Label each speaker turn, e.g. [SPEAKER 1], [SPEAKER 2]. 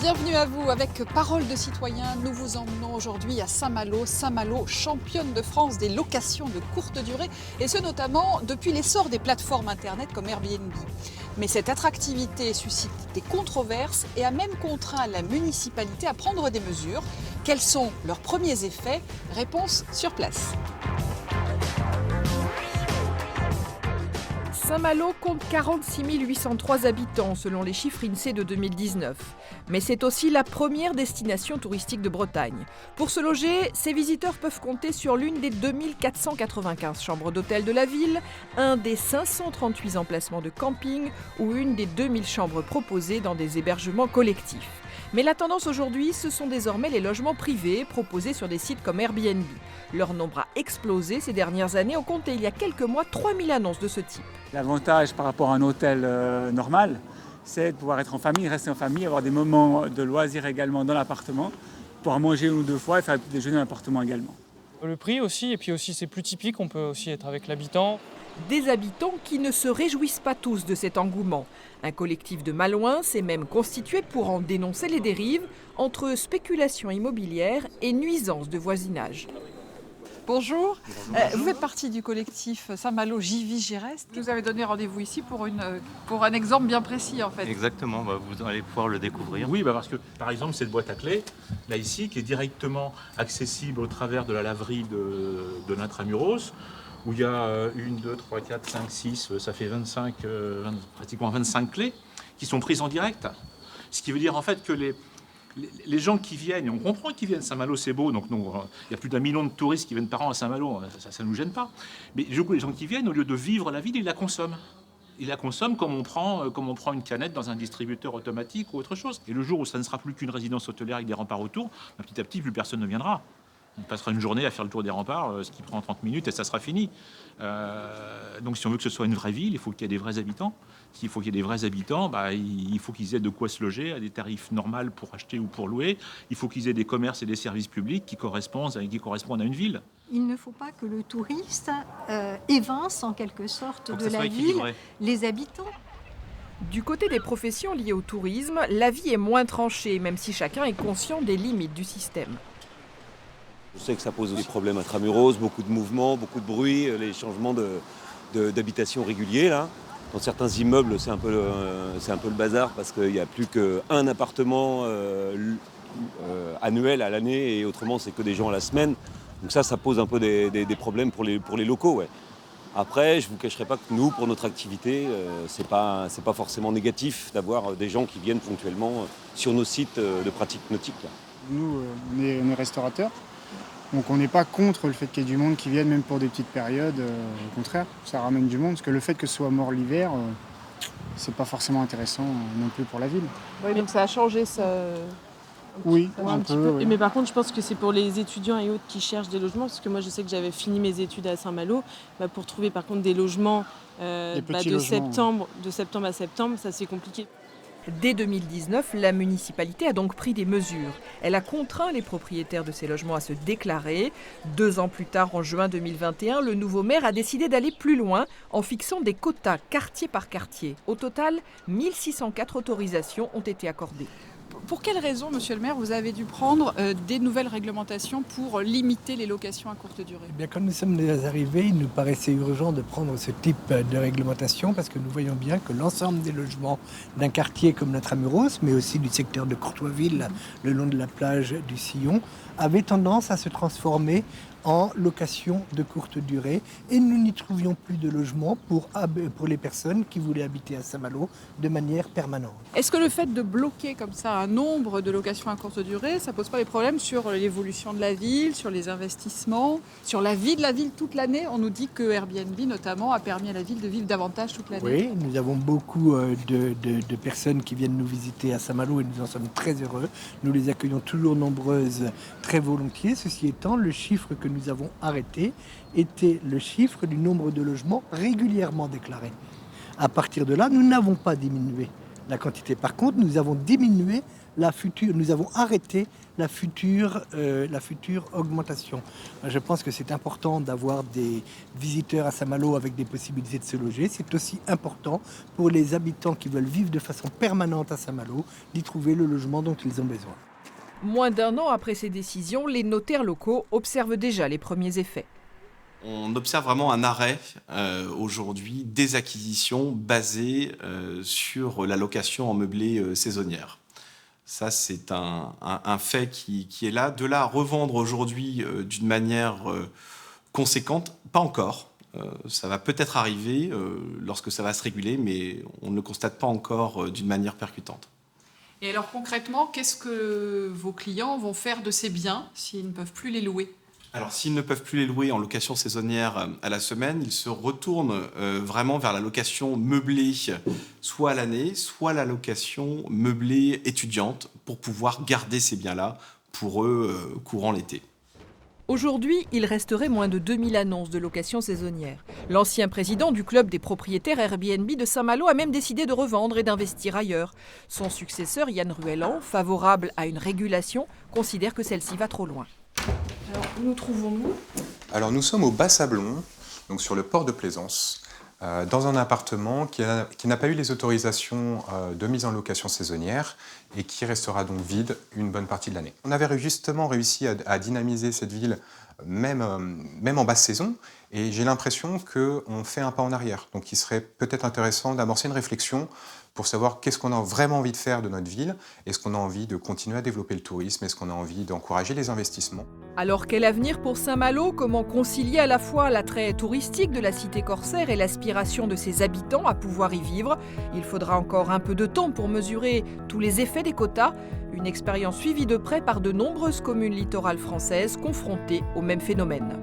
[SPEAKER 1] Bienvenue à vous avec Parole de citoyen. Nous vous emmenons aujourd'hui à Saint-Malo. Saint-Malo, championne de France des locations de courte durée, et ce notamment depuis l'essor des plateformes internet comme Airbnb. Mais cette attractivité suscite des controverses et a même contraint la municipalité à prendre des mesures. Quels sont leurs premiers effets? Réponse sur place. Saint-Malo compte 46 803 habitants selon les chiffres INSEE de 2019. Mais c'est aussi la première destination touristique de Bretagne. Pour se loger, ces visiteurs peuvent compter sur l'une des 2495 chambres d'hôtel de la ville, un des 538 emplacements de camping ou une des 2000 chambres proposées dans des hébergements collectifs. Mais la tendance aujourd'hui, ce sont désormais les logements privés proposés sur des sites comme Airbnb. Leur nombre a explosé ces dernières années. On comptait il y a quelques mois 3000 annonces de ce type.
[SPEAKER 2] L'avantage par rapport à un hôtel normal, c'est de pouvoir être en famille, rester en famille, avoir des moments de loisirs également dans l'appartement, pouvoir manger une ou deux fois et faire le déjeuner dans l'appartement également.
[SPEAKER 3] Le prix aussi, et puis aussi c'est plus typique, on peut aussi être avec l'habitant.
[SPEAKER 1] Des habitants qui ne se réjouissent pas tous de cet engouement. Un collectif de Malouins s'est même constitué pour en dénoncer les dérives entre spéculation immobilière et nuisance de voisinage. Bonjour, vous faites partie du collectif Saint-Malo, j'y vis, j'y reste. Vous avez donné rendez-vous ici pour un exemple bien précis en fait.
[SPEAKER 4] Exactement, vous allez pouvoir le découvrir.
[SPEAKER 5] Oui, parce que par exemple cette boîte à clés, là ici, qui est directement accessible au travers de la laverie de l'Intramuros, où il y a 1, 2, 3, 4, 5, 6, ça fait pratiquement 25 clés qui sont prises en direct. Ce qui veut dire en fait que les gens qui viennent, et on comprend qu'ils viennent, Saint-Malo c'est beau, donc il y a plus d'1 million de touristes qui viennent par an à Saint-Malo, ça ne nous gêne pas. Mais du coup, les gens qui viennent, au lieu de vivre la ville, ils la consomment. Ils la consomment comme on prend une canette dans un distributeur automatique ou autre chose. Et le jour où ça ne sera plus qu'une résidence hôtelière avec des remparts autour, petit à petit, plus personne ne viendra. On passera une journée à faire le tour des remparts, ce qui prend 30 minutes et ça sera fini. Donc si on veut que ce soit une vraie ville, il faut qu'il y ait des vrais habitants. S'il faut qu'il y ait des vrais habitants, il faut qu'ils aient de quoi se loger à des tarifs normaux pour acheter ou pour louer. Il faut qu'ils aient des commerces et des services publics qui correspondent à une ville.
[SPEAKER 6] Il ne faut pas que le touriste évince en quelque sorte de la ville
[SPEAKER 4] équilibré.
[SPEAKER 6] les habitants.
[SPEAKER 1] Du côté des professions liées au tourisme, l'avis est moins tranché, même si chacun est conscient des limites du système.
[SPEAKER 7] Je sais que ça pose des problèmes intramuros, beaucoup de mouvements, beaucoup de bruit, les changements d'habitation réguliers là. Dans certains immeubles, c'est un peu le bazar parce qu'il n'y a plus qu'un appartement annuel à l'année et autrement c'est que des gens à la semaine. Donc ça pose un peu des problèmes pour les locaux. Ouais. Après, je ne vous cacherai pas que nous, pour notre activité, c'est pas forcément négatif d'avoir des gens qui viennent ponctuellement sur nos sites de pratique nautique. Là.
[SPEAKER 8] Nous, on est restaurateurs. Donc on n'est pas contre le fait qu'il y ait du monde qui vienne, même pour des petites périodes. Au contraire, ça ramène du monde. Parce que le fait que ce soit mort l'hiver, c'est pas forcément intéressant non plus pour la ville.
[SPEAKER 9] Oui, donc ça a changé ça.
[SPEAKER 8] Oui,
[SPEAKER 9] Un petit peu. Oui. Mais par contre, je pense que c'est pour les étudiants et autres qui cherchent des logements, parce que moi je sais que j'avais fini mes études à Saint-Malo. Pour trouver par contre des logements, de septembre à septembre, ça c'est compliqué.
[SPEAKER 1] Dès 2019, la municipalité a donc pris des mesures. Elle a contraint les propriétaires de ces logements à se déclarer. 2 ans plus tard, en juin 2021, le nouveau maire a décidé d'aller plus loin en fixant des quotas quartier par quartier. Au total, 1604 autorisations ont été accordées. Pour quelles raisons, monsieur le maire, vous avez dû prendre des nouvelles réglementations pour limiter les locations à courte durée?
[SPEAKER 10] Eh bien, quand nous sommes arrivés, il nous paraissait urgent de prendre ce type de réglementation parce que nous voyons bien que l'ensemble des logements d'un quartier comme l'Intramuros, mais aussi du secteur de Courtoisville, le long de la plage du Sillon, avaient tendance à se transformer en location de courte durée et nous n'y trouvions plus de logement pour les personnes qui voulaient habiter à Saint-Malo de manière permanente.
[SPEAKER 1] Est-ce que le fait de bloquer comme ça un nombre de locations à courte durée, ça pose pas des problèmes sur l'évolution de la ville, sur les investissements, sur la vie de la ville toute l'année? On nous dit que Airbnb notamment a permis à la ville de vivre davantage toute l'année.
[SPEAKER 10] Oui, nous avons beaucoup de personnes qui viennent nous visiter à Saint-Malo et nous en sommes très heureux. Nous les accueillons toujours nombreuses très volontiers. Ceci étant, le chiffre que nous avons arrêté était le chiffre du nombre de logements régulièrement déclarés. À partir de là, nous n'avons pas diminué la quantité. Par contre, nous avons diminué nous avons arrêté la future augmentation. Je pense que c'est important d'avoir des visiteurs à Saint-Malo avec des possibilités de se loger. C'est aussi important pour les habitants qui veulent vivre de façon permanente à Saint-Malo d'y trouver le logement dont ils ont besoin.
[SPEAKER 1] Moins d'1 an après ces décisions, les notaires locaux observent déjà les premiers effets.
[SPEAKER 11] On observe vraiment un arrêt aujourd'hui des acquisitions basées sur la location en meublé saisonnière. Ça, c'est un fait qui est là. De là à revendre aujourd'hui d'une manière conséquente, pas encore. Ça va peut-être arriver lorsque ça va se réguler, mais on ne le constate pas encore d'une manière percutante.
[SPEAKER 12] Et alors concrètement, qu'est-ce que vos clients vont faire de ces biens s'ils ne peuvent plus les louer ?
[SPEAKER 11] Alors, s'ils ne peuvent plus les louer en location saisonnière à la semaine, ils se retournent vraiment vers la location meublée, soit à l'année, soit la location meublée étudiante, pour pouvoir garder ces biens-là pour eux courant l'été.
[SPEAKER 1] Aujourd'hui, il resterait moins de 2000 annonces de location saisonnière. L'ancien président du club des propriétaires Airbnb de Saint-Malo a même décidé de revendre et d'investir ailleurs. Son successeur, Yann Ruellan, favorable à une régulation, considère que celle-ci va trop loin.
[SPEAKER 12] Alors, nous trouvons-nous ?
[SPEAKER 13] Alors, nous sommes au Bas-Sablon, donc sur le port de Plaisance, dans un appartement qui n'a pas eu les autorisations de mise en location saisonnière et qui restera donc vide une bonne partie de l'année. On avait justement réussi à dynamiser cette ville même en basse saison et j'ai l'impression qu'on fait un pas en arrière. Donc il serait peut-être intéressant d'amorcer une réflexion pour savoir qu'est-ce qu'on a vraiment envie de faire de notre ville. Est-ce qu'on a envie de continuer à développer le tourisme? Est-ce qu'on a envie d'encourager les investissements?
[SPEAKER 1] Alors quel avenir pour Saint-Malo? Comment concilier à la fois l'attrait touristique de la cité corsaire et l'aspiration de ses habitants à pouvoir y vivre? Il faudra encore un peu de temps pour mesurer tous les effets des quotas. Une expérience suivie de près par de nombreuses communes littorales françaises confrontées au même phénomène.